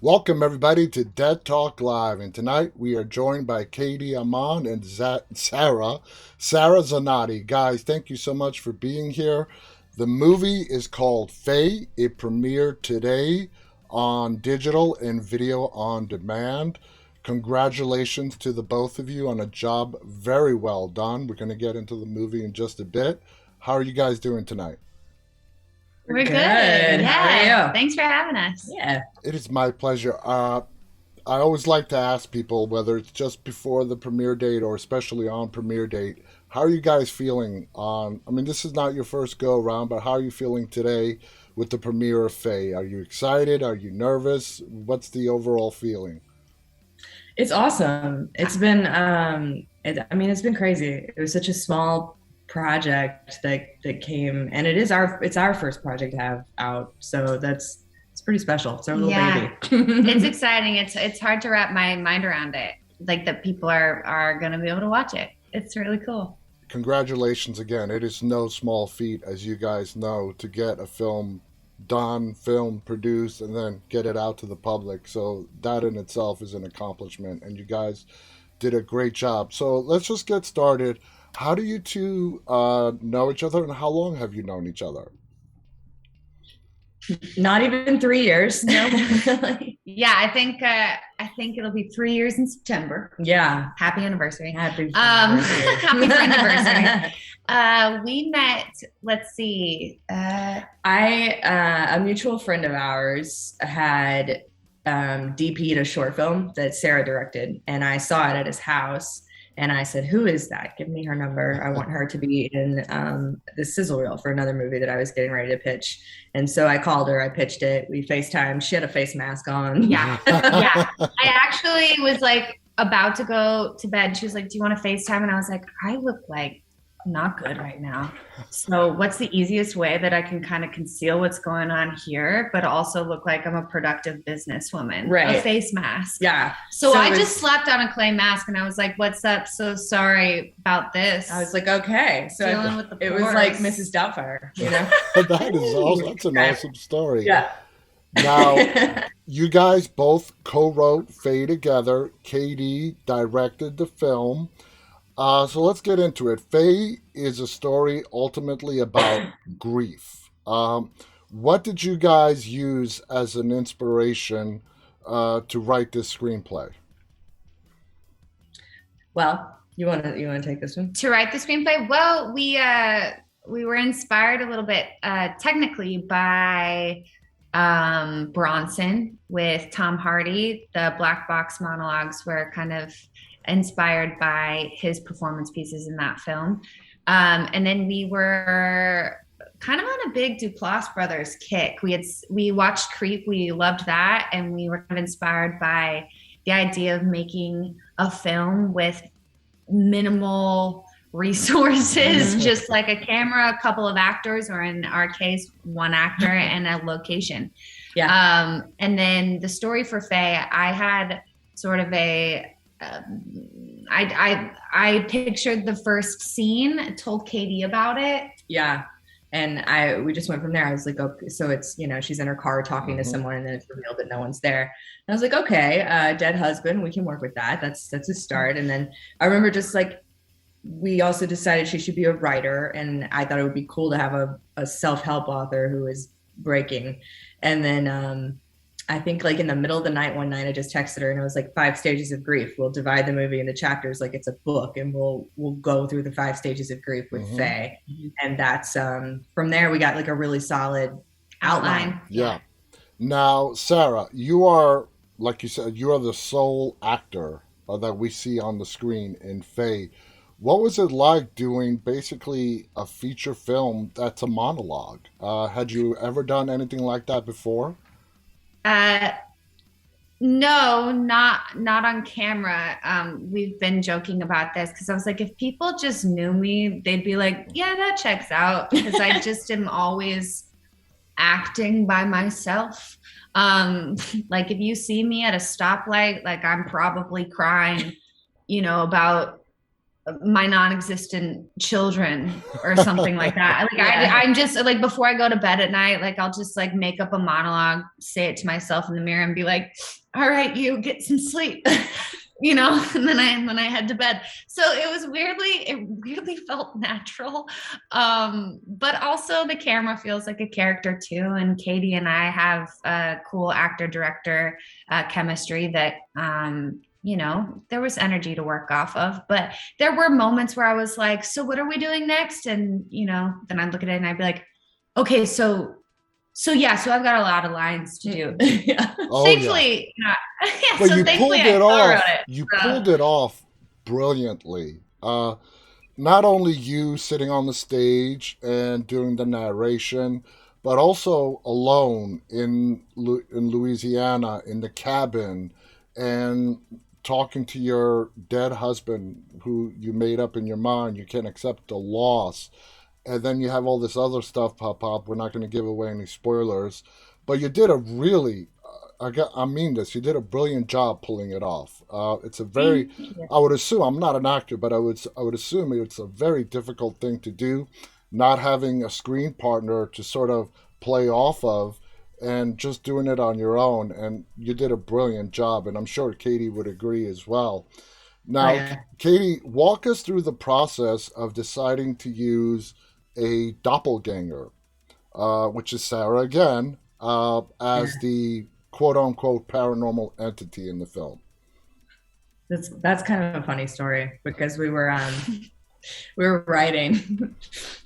Welcome, everybody, to Dead Talk Live. And tonight we are joined by Katie Amond and Sarah Zanotti. Guys, thank you so much for being here. The movie is called Faye. It premiered today on digital and video on demand. Congratulations to the both of you on a job very well done. We're going to get into the movie in just a bit. How are you guys doing tonight? We're good. How Yeah. are you? Thanks for having us. Yeah. It is my pleasure. I always like to ask people, whether it's just before the premiere date or especially on premiere date, how are you guys feeling on? I mean, this is not your first go around, but how are you feeling today with the premiere of Faye? Are you excited? Are you nervous? What's the overall feeling? It's awesome. It's been crazy. It was such a small project that came, and it's our first project to have out. So it's pretty special. It's our little Yeah. It's baby. exciting. It's hard to wrap my mind around it. Like that people are gonna be able to watch it. It's really cool. Congratulations again. It is no small feat, as you guys know, to get a film done, film produced, and then get it out to the public. So that in itself is an accomplishment, and you guys did a great job. So let's just get started. How do you two know each other, and how long have you known each other? Not even 3 years. No. Yeah, I think it'll be 3 years in September. Yeah. Happy anniversary. Happy Happy anniversary. We met, let's see. A mutual friend of ours had DP'd a short film that Sarah directed, and I saw it at his house. And I said, "Who is that? Give me her number. I want her to be in the sizzle reel for another movie that I was getting ready to pitch." And so I called her. I pitched it. We FaceTimed. She had a face mask on. Yeah. Yeah. I actually was like about to go to bed. She was like, "Do you want to FaceTime?" And I was like, "I look like not good right now. So what's the easiest way that I can kind of conceal what's going on here, but also look like I'm a productive businesswoman?" Right. A face mask. Yeah. So I just slapped on a clay mask and I was like, "What's up? So sorry about this." I was like, okay. So Dealing with the it was pores. like Mrs. Doubtfire, you know? That is awesome. That's an awesome story. Yeah. Now, you guys both co-wrote Faye together. Katie directed the film. So let's get into it. Faye is a story ultimately about grief. What did you guys use as an inspiration to write this screenplay? Well, you wanna take this one? To write the screenplay? Well, we were inspired a little bit technically by Bronson with Tom Hardy. The black box monologues were kind of inspired by his performance pieces in that film. And then we were kind of on a big Duplass brothers kick. We watched Creep, we loved that, and we were kind of inspired by the idea of making a film with minimal resources, just like a camera, a couple of actors, or in our case, one actor and a location. Yeah. And then the story for Faye, I had sort of I pictured the first scene, told Katie about it. Yeah. And we just went from there. I was like, okay, so it's, she's in her car talking to someone, and then it's revealed that no one's there. And I was like, okay, dead husband, we can work with that. That's a start. And then I remember just like, we also decided she should be a writer, and I thought it would be cool to have a self-help author who is breaking. And then I think like in the middle of the night one night, I just texted her, and it was like 5 stages of grief. We'll divide the movie into chapters like it's a book, and we'll go through the 5 stages of grief with Faye. And that's from there we got like a really solid outline. Yeah. Now, Sarah, you are, like you said, you are the sole actor that we see on the screen in Faye. What was it like doing basically a feature film that's a monologue? Had you ever done anything like that before? Uh, no, not on camera. We've been joking about this because I was like, if people just knew me, they'd be like, "Yeah, that checks out," because I just am always acting by myself. Like if you see me at a stoplight, like I'm probably crying, about my non-existent children or something like that. Like I'm just like, before I go to bed at night, like I'll just like make up a monologue, say it to myself in the mirror and be like, all right, you get some sleep. And then I head to bed. So it weirdly felt natural. But also the camera feels like a character too. And Katie and I have a cool actor director chemistry that, there was energy to work off of, but there were moments where I was like, so what are we doing next? And, then I'd look at it and I'd be like, okay, so I've got a lot of lines to do. Yeah. Oh, thankfully, but so you thankfully pulled it I off. wrote it. You pulled it off brilliantly. Not only you sitting on the stage and doing the narration, but also alone in Louisiana in the cabin and talking to your dead husband who you made up in your mind you can't accept the loss, and then you have all this other stuff pop up. We're not going to give away any spoilers, but you did a really I mean this. You did a brilliant job pulling it off. It's a very, I would assume, I'm not an actor, but I would assume it's a very difficult thing to do, not having a screen partner to sort of play off of, and just doing it on your own. And you did a brilliant job, and I'm sure Katie would agree as well. Now, Katie, walk us through the process of deciding to use a doppelganger, which is Sarah again, as the quote unquote paranormal entity in the film. That's kind of a funny story because we were writing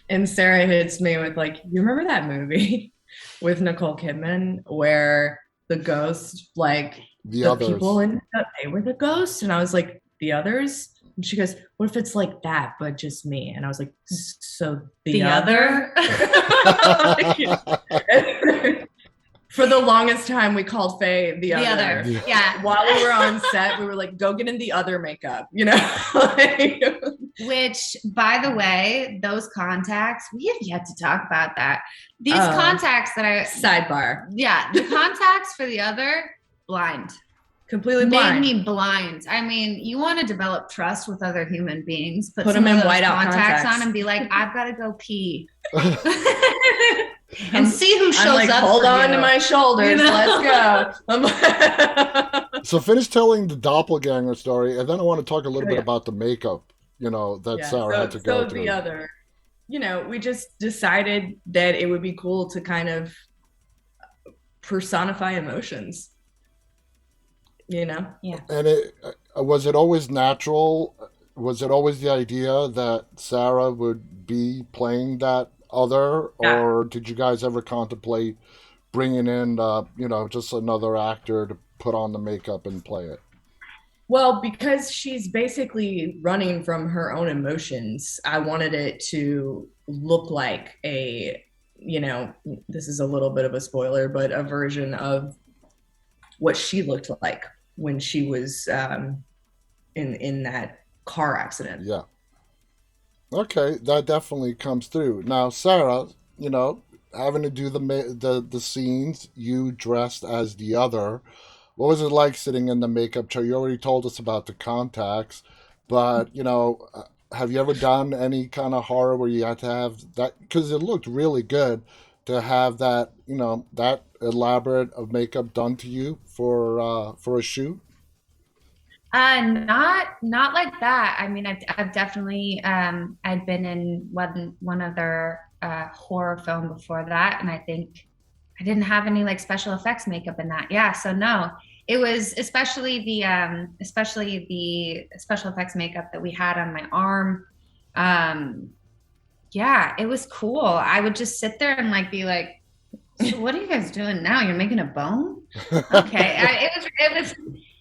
and Sarah hits me with like, you remember that movie with Nicole Kidman where the ghost, like The the others. people in they were the ghosts? And I was like, the others? And she goes, what if it's like that, but just me? And I was like, so the other? For the longest time, we called Faye the other. Yeah. While we were on set, we were like, go get in the other makeup, Which, by the way, those contacts, we have yet to talk about that. These contacts that sidebar. Yeah, the contacts for the other, blind. Completely blind. Made me blind. I mean, you want to develop trust with other human beings, put them in whiteout contacts on and be like, I've got to go pee. And see who shows like, up. Hold on to my shoulders. Let's go. So finish telling the doppelganger story, and then I want to talk a little bit about the makeup, that Sarah had to go through. So the other, we just decided that it would be cool to kind of personify emotions. Yeah. And was it always natural? Was it always the idea that Sarah would be playing that other, or did you guys ever contemplate bringing in, just another actor to put on the makeup and play it? Well, because she's basically running from her own emotions, I wanted it to look like this is a little bit of a spoiler, but a version of what she looked like when she was in that car accident. Yeah. Okay, that definitely comes through. Now, Sarah, having to do the scenes, you dressed as the other. What was it like sitting in the makeup chair? You already told us about the contacts, but have you ever done any kind of horror where you had to have that? Because it looked really good to have that, that elaborate of makeup done to you for a shoot. Not like that. I mean, I've definitely I'd been in one other horror film before that, and I think I didn't have any like special effects makeup in that. Yeah, so no, it was especially the special effects makeup that we had on my arm. Yeah, it was cool. I would just sit there and like be like, so what are you guys doing now? You're making a bone? Okay,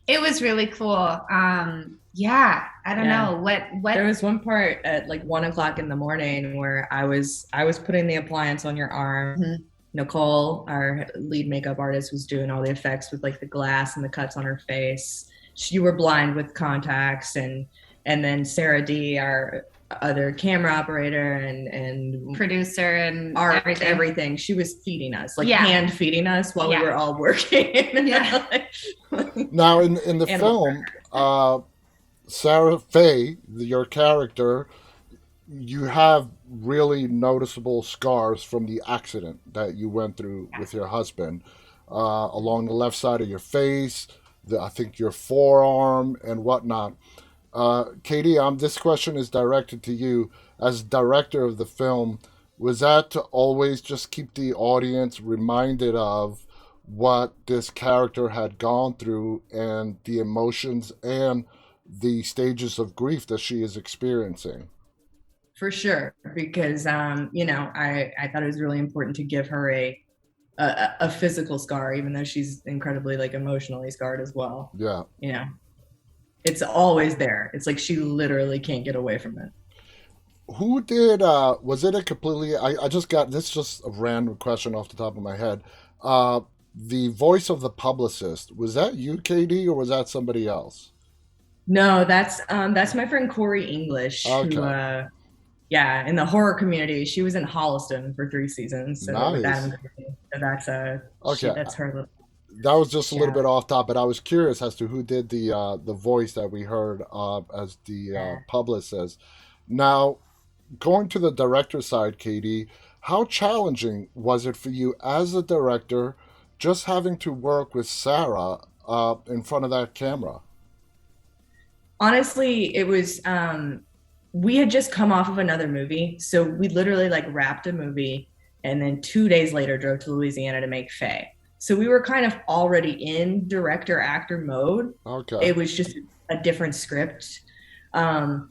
it was really cool. Yeah, I don't know what. There was one part at like 1:00 in the morning where I was putting the appliance on your arm. Mm-hmm. Nicole, our lead makeup artist, was doing all the effects with like the glass and the cuts on her face. You were blind with contacts, and then Sarah D, our other camera operator and producer and everything. She was feeding us, hand feeding us while we were all working. Now in the film, Sarah Faye, your character, you have really noticeable scars from the accident that you went through with your husband, along the left side of your face, I think your forearm and whatnot. Katie, this question is directed to you as director of the film. Was that to always just keep the audience reminded of what this character had gone through and the emotions and the stages of grief that she is experiencing? For sure, because I thought it was really important to give her a physical scar, even though she's incredibly like emotionally scarred as well. Yeah. You know, it's always there. It's like she literally can't get away from it. Who did, was it a completely, I just got, this just a random question off the top of my head. Uh, the voice of the publicist, was that you, Katie, or was that somebody else? No, that's my friend Corey English, who Okay. yeah, in the horror community, she was in Holliston for 3 seasons. So with Adam Nice. Green, so that's Okay. that's her little That was just a little shout. bit off top, but I was curious as to who did the voice that we heard as the Yeah. publicist. Now, going to the director side, Katie, how challenging was it for you as a director just having to work with Sarah in front of that camera? Honestly, it was we had just come off of another movie, so we literally like wrapped a movie and then 2 days later drove to Louisiana to make Faye. So we were kind of already in director actor mode. Okay. It was just a different script. And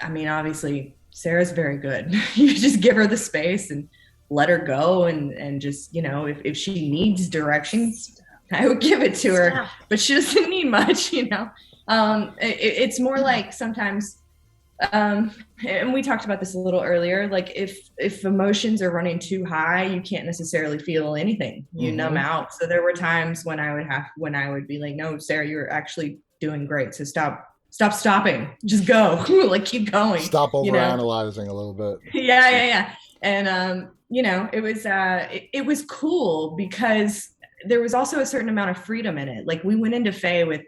I mean, obviously, Sarah's very good. You just give her the space and let her go, and just, if she needs directions, I would give it to her, but she doesn't need much. It's more like sometimes, and we talked about this a little earlier, like if emotions are running too high, you can't necessarily feel anything. You numb Mm-hmm. out. So there were times when I would be like, no, Sarah, you're actually doing great, so stop stopping, just go. Like, keep going, Stop you know overanalyzing a little bit. yeah. And it was cool because there was also a certain amount of freedom in it. Like, we went into Faye with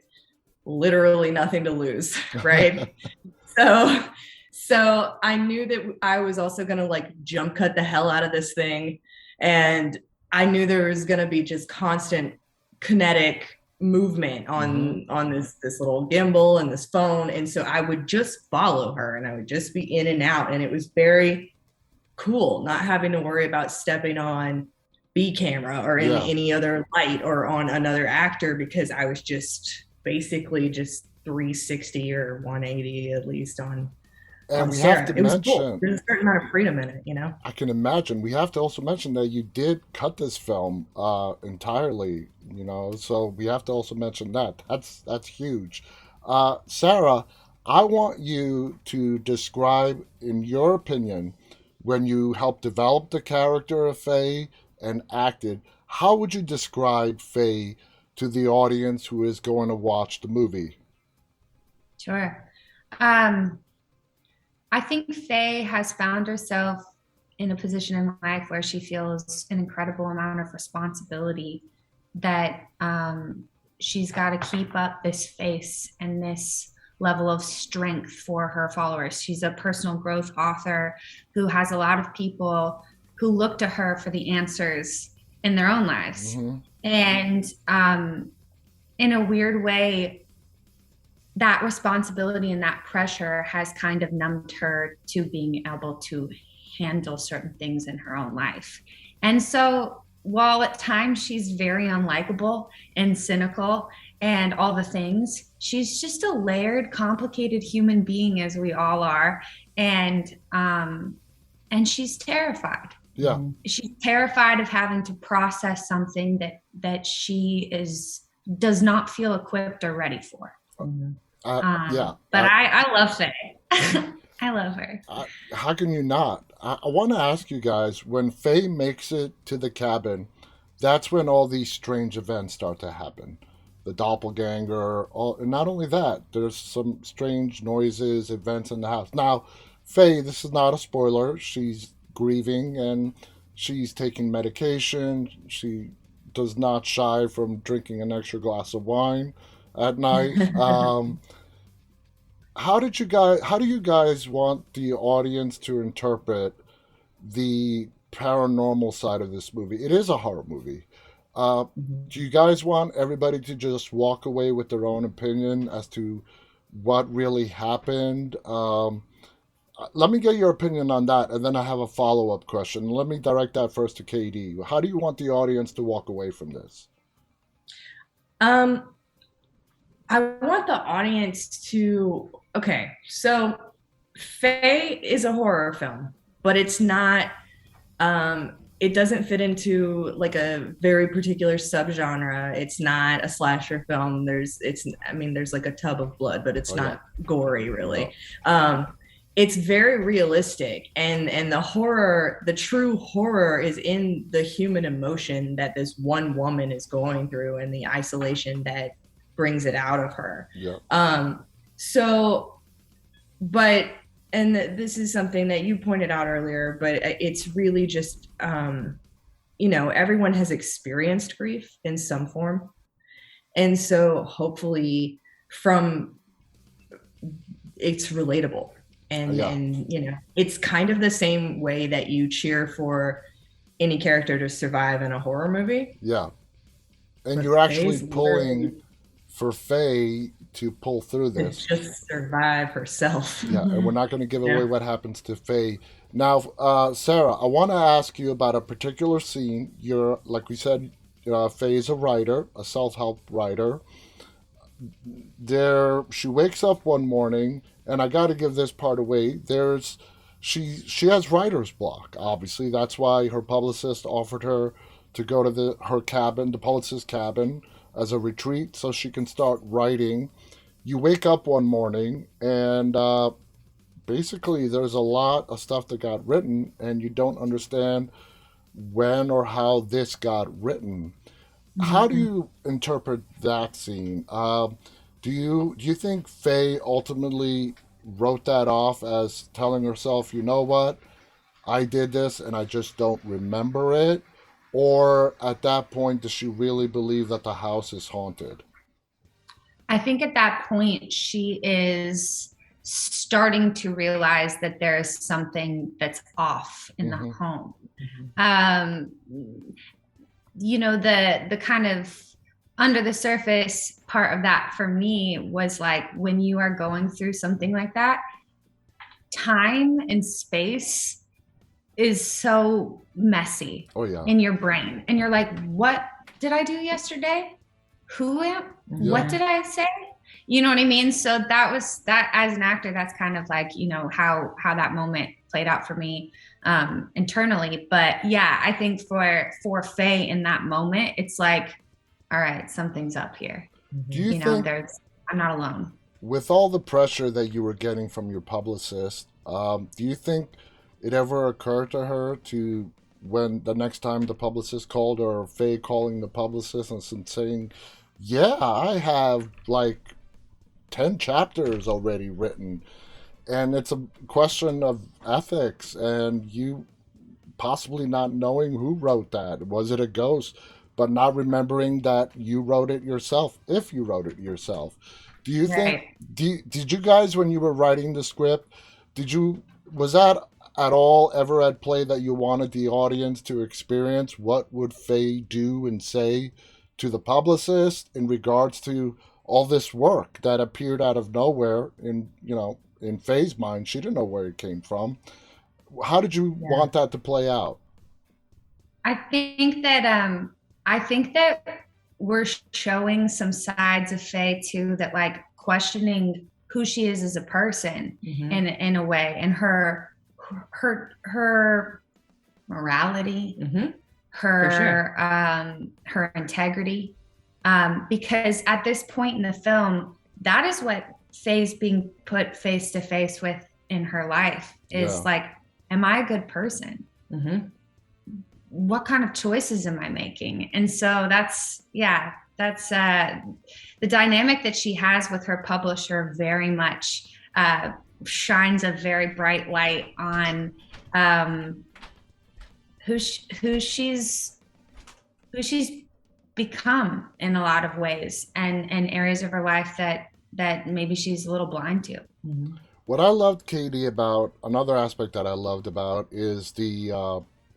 literally nothing to lose, right? So I knew that I was also going to like jump cut the hell out of this thing, and I knew there was going to be just constant kinetic movement Mm-hmm. on this little gimbal and this phone, and so I would just follow her and I would just be in and out, and it was very cool not having to worry about stepping on B camera or in Yeah. any other light or on another actor, because I was just basically just 360 or 180 at least And on we have Sarah. to It was cool. mention, There's a certain amount of freedom in it. I can imagine. We have to also mention that you did cut this film entirely, so we have to also mention that. That's huge. Sarah, I want you to describe, in your opinion, when you helped develop the character of Faye and acted, how would you describe Faye to the audience who is going to watch the movie? Sure. Um, I think Faye has found herself in a position in life where she feels an incredible amount of responsibility, that she's got to keep up this face and this level of strength for her followers. She's a personal growth author who has a lot of people who look to her for the answers in their own lives. Mm-hmm. And in a weird way, that responsibility and that pressure has kind of numbed her to being able to handle certain things in her own life. And so, while at times she's very unlikable and cynical and all the things, she's just a layered, complicated human being, as we all are. And she's terrified. Yeah. She's terrified of having to process something that she does not feel equipped or ready for. Yeah. But I love Faye. I love her. How can you not? I want to ask you guys, when Faye makes it to the cabin, that's when all these strange events start to happen. The doppelganger, and not only that, there's some strange noises, events in the house. Now, Faye, this is not a spoiler. She's grieving and she's taking medication. She does not shy from drinking an extra glass of wine at night. how do you guys want the audience to interpret the paranormal side of this movie? It is a horror movie. Uh, Mhm. do you guys want everybody to just walk away with their own opinion as to what really happened? Let me get your opinion on that, and then I have a follow up question. Let me direct that first to KD. How do you want the audience to walk away from this? Um, I want the audience to, okay, so Faye is a horror film, but it's not, it doesn't fit into like a very particular subgenre. It's not a slasher film. I mean, there's like a tub of blood, but it's Oh yeah, not gory no, really. Um, it's very realistic, and the true horror is in the human emotion that this one woman is going through and the isolation that brings it out of her. yeah, Um, so, but and this is something that you pointed out earlier, but it's really just everyone has experienced grief in some form, and so hopefully from it's relatable, yeah, it's kind of the same way that you cheer for any character to survive in a horror movie, yeah. And but you're actually Faye's pulling literally for Faye to pull through to this. just survive herself. Yeah, and we're not going to give away Yeah. what happens to Faye. Now, Sarah, I want to ask you about a particular scene. You're, like we said, Faye is a writer, a self help writer. She wakes up one morning, and I got to give this part away. She has writer's block. Obviously, that's why her publicist offered her to go to her cabin, the publicist's cabin, as a retreat, so she can start writing. You wake up one morning, and basically there's a lot of stuff that got written, and you don't understand when or how this got written. How do Mhm. you interpret that scene? Do you think Faye ultimately wrote that off as telling herself, you know what, I did this and I just don't remember it? Or at that point, does she really believe that the house is haunted? I think at that point, she is starting to realize that there's something that's off in the Mm-hmm. home. Mhm. Um, the kind of under the surface part of that for me was like when you are going through something like that, time and space is so messy Oh yeah, in your brain. And you're like, what did I do yesterday? Who am yeah, what did I say? You know what I mean? So that was that as an actor, that's kind of like, how that moment played out for me internally. But yeah, I think for Faye in that moment, it's like, all right, something's up here. do you Mhm. think, I'm not alone. with all the pressure that you were getting from your publicist, do you think it ever occurred to her to, when the next time the publicist called, or Faye calling the publicist and saying, yeah, I have like 10 chapters already written, and it's a question of ethics, and you possibly not knowing who wrote that? Was it a ghost? But not remembering that you wrote it yourself, if you wrote it yourself. Do you think, Right. did you guys, when you were writing the script, was that at all ever at play, that you wanted the audience to experience what would Faye do and say to the publicist in regards to all this work that appeared out of nowhere? In Faye's mind, she didn't know where it came from. How did you Yeah. want that to play out? I think that I think that we're showing some sides of Faye too, that like questioning who she is as a person Mhm. in a way, and her morality, Mhm. For sure. her integrity. Because at this point in the film, that is what Faye's being put face to face with in her life, is Yeah. like, am I a good person? Mhm. What kind of choices am I making? And so that's the dynamic that she has with her publisher very much shines a very bright light on um, who she's become in a lot of ways, and areas of her life that that maybe she's a little blind to. Mm-hmm. What I loved, Katie, about another aspect that I loved about is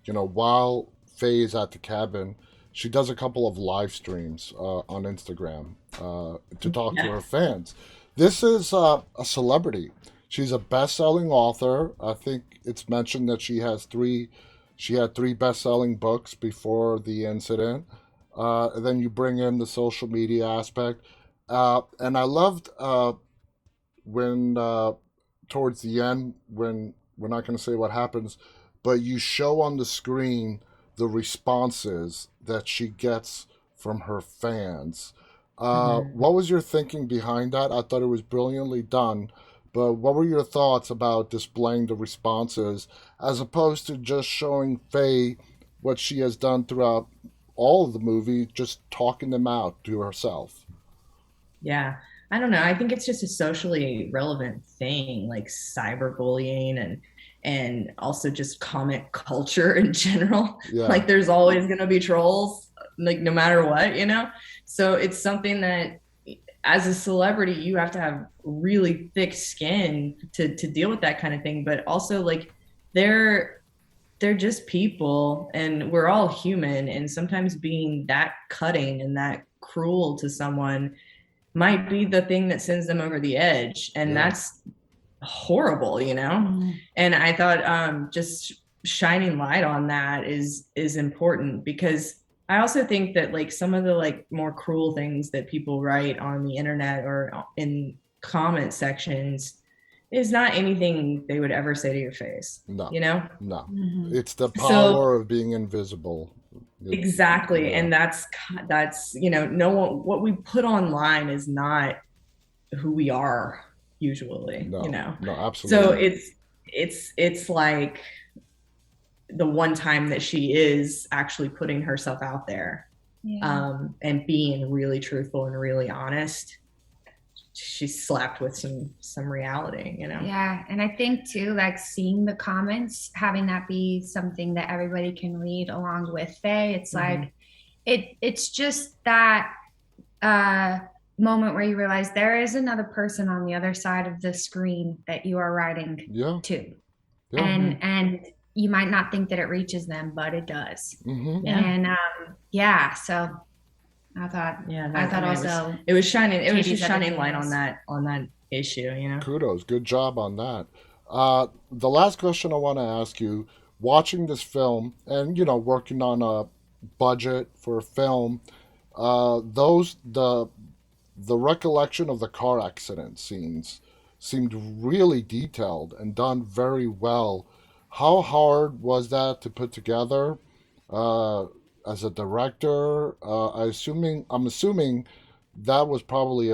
while Faye is at the cabin, she does a couple of live streams on Instagram to talk to Yeah. her fans. This is a celebrity. She's a best-selling author. I think it's mentioned that she had three best-selling books before the incident. And then you bring in the social media aspect, and I loved when towards the end, when we're not going to say what happens, but you show on the screen the responses that she gets from her fans. Mm-hmm. What was your thinking behind that? I thought it was brilliantly done, but what were your thoughts about displaying the responses as opposed to just showing Faye what she has done throughout all of the movie, just talking them out to herself? Yeah. I don't know. I think it's just a socially relevant thing, like cyberbullying and also just comment culture in general. Yeah, Like there's always gonna be trolls, like no matter what, you know? So it's something that as a celebrity, you have to have really thick skin to deal with that kind of thing. But also like they're they're just people and we're all human. And sometimes being that cutting and that cruel to someone might be the thing that sends them over the edge. And yeah, that's horrible, you know? Mm. And I thought just shining light on that is important because I also think that like some of the like more cruel things that people write on the internet or in comment sections is not anything they would ever say to your face, no, you know? no. Mhm. It's the So power of being invisible. It, exactly. yeah, And that's, you know, no one, what we put online is not who we are usually, you no, know? no, So absolutely. it's like the one time that she is actually putting herself out there Yeah. and being really truthful and really honest, she's slapped with some reality, you know. Yeah, and I think too, like seeing the comments, having that be something that everybody can read along with Faye, it's Mm-hmm. like it's just that uh moment where you realize there is another person on the other side of the screen that you are writing Yeah, to. yeah. Mm-hmm. And you might not think that it reaches them, but it does. Mm-hmm. Yeah. And yeah, so I thought Yeah, I that, I thought mean, also it was shining, it was Katie's just shining editing light was on that issue, you know. Kudos. Good job on that. The last question I want to ask you, watching this film and working on a budget for a film, those the recollection of the car accident scenes seemed really detailed and done very well. How hard was that to put together uh, as a director? I'm assuming that was probably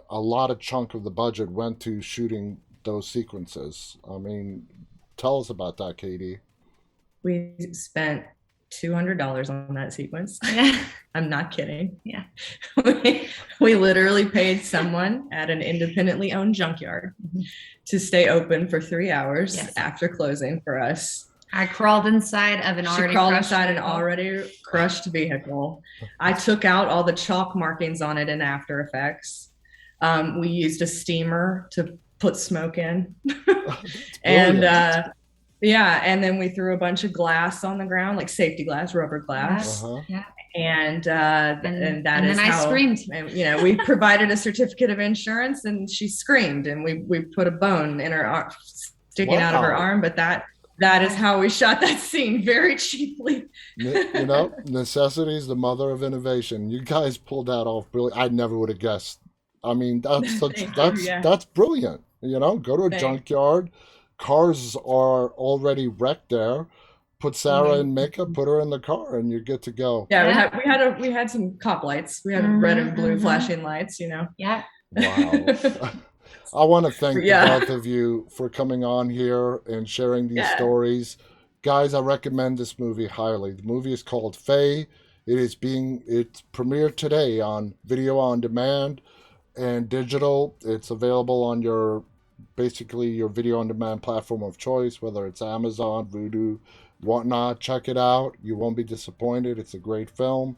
a lot of chunk of the budget went to shooting those sequences. I mean, tell us about that, Katie. We spent $200 on that sequence. yeah. I'm not kidding. Yeah. We literally paid someone at an independently owned junkyard to stay open for 3 hours Yes. after closing for us. I crawled inside of an She already crawled crushed inside an vehicle. already crushed vehicle. I took out all the chalk markings on it in After Effects. We used a steamer to put smoke in. And yeah, and then we threw a bunch of glass on the ground, like safety glass, rubber glass. Uh-huh. Yeah. And that and is then I how, screamed. and, you know, we provided a certificate of insurance and she screamed and we put a bone in her arm, sticking out of her Wow. arm. But that is how we shot that scene, very cheaply. Necessity is the mother of innovation. You guys pulled that off brilliant. I never would have guessed. I mean, Thank you. Yeah. that's brilliant. Go to a Thanks. junkyard. Cars are already wrecked there. Put Sarah in makeup, put her in the car, and you're good to go. Yeah, Yeah. we had some cop lights. We had red and blue flashing lights, you know. Yeah. Wow. I want to thank the Yeah. both of you for coming on here and sharing these Yeah. stories. Guys, I recommend this movie highly. The movie is called Faye. It's premiered today on video on demand and digital. It's available on basically your video on demand platform of choice, whether it's Amazon, Vudu, whatnot. Check it out. You won't be disappointed. It's a great film.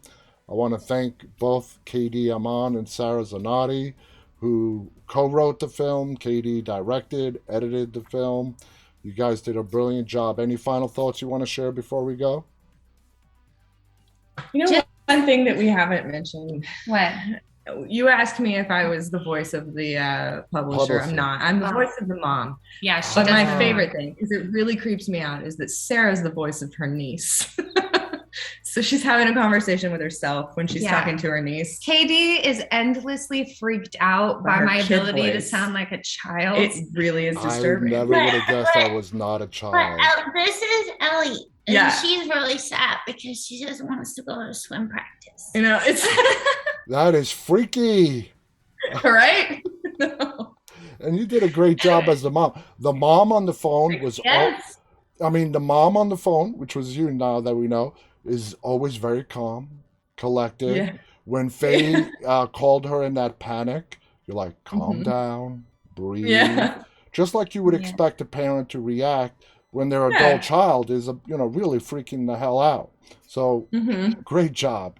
I want to thank both KD Amon and Sarah Zanotti who co-wrote the film. Katie directed, edited the film. You guys did a brilliant job. Any final thoughts you want to share before we go? You know, one thing that we haven't mentioned. What? You asked me if I was the voice of the publisher. I'm not. I'm the voice of the mom. Yeah, but my favorite thing, because it really creeps me out, is that Sarah's the voice of her niece. So she's having a conversation with herself when she's talking to her niece. Katie is endlessly freaked out by my ability to sound like a child. It really is disturbing. I never would have guessed I was not a child. But this is Ellie. And Yeah. she's really sad because she doesn't want us to go to swim practice. You know, it's That is freaky. right. And you did a great job as the mom. The mom on the phone was the mom on the phone, which was you now that we know, is always very calm, collected. Yeah. When Faye called her in that panic, you're like, calm down, breathe. Yeah. Just like you would expect a parent to react when their adult child is, really freaking the hell out. So great job.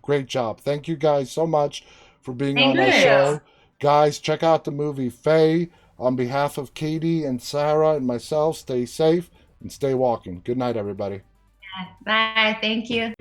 Thank you guys so much for being on our show. Guys, check out the movie Faye. On behalf of Katie and Sarah and myself, stay safe and stay walking. Good night, everybody. Bye. Thank you.